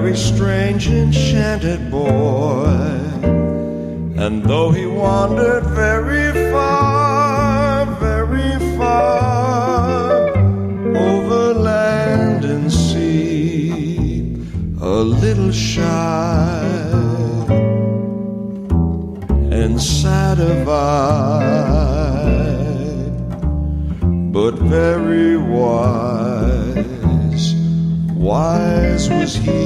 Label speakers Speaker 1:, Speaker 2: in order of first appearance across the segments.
Speaker 1: very strange enchanted boy, and though he wandered very far, very far, over land and sea, a little shy and sad of eye, but very wise, wise was he.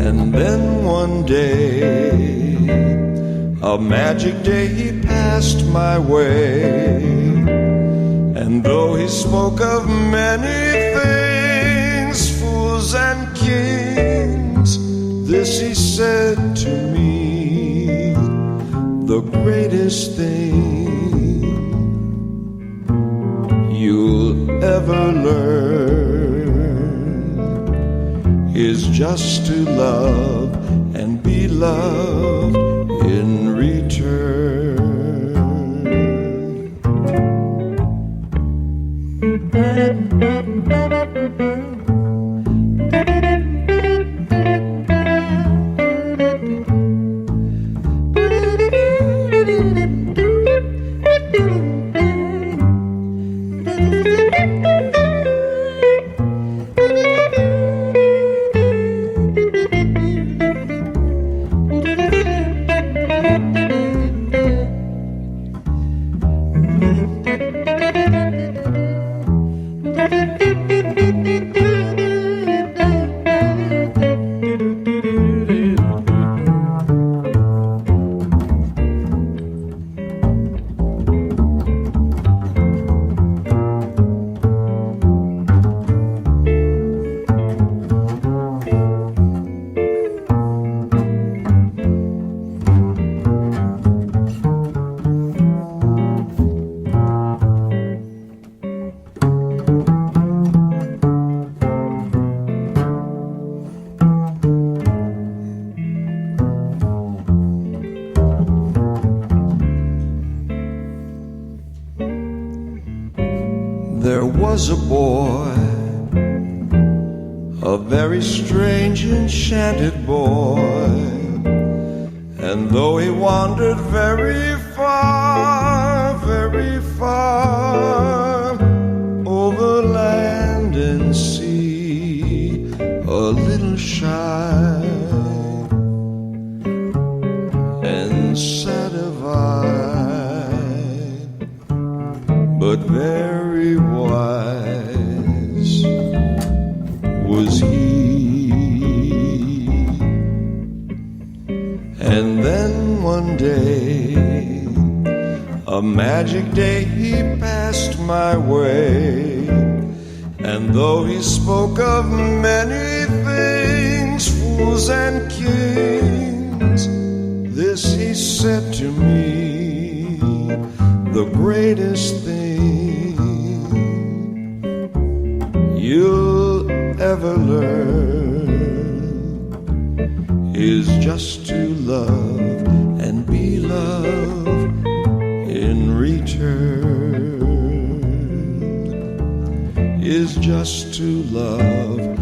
Speaker 1: And then one day, a magic day, he passed my way, and though he spoke of many things, fools and kings, this he said to me, the greatest thing you'll ever learn is just to love and be loved in return. There was a boy, a very strange enchanted boy, and though he wandered very far, very far, over land and sea, a little shy and sad of eye, but very wise was he. And then one day, a magic day, he passed my way, and though he spoke of many things, fools and kings, this he said to me, the greatest thing you'll ever learn is just to love and be loved in return, is just to love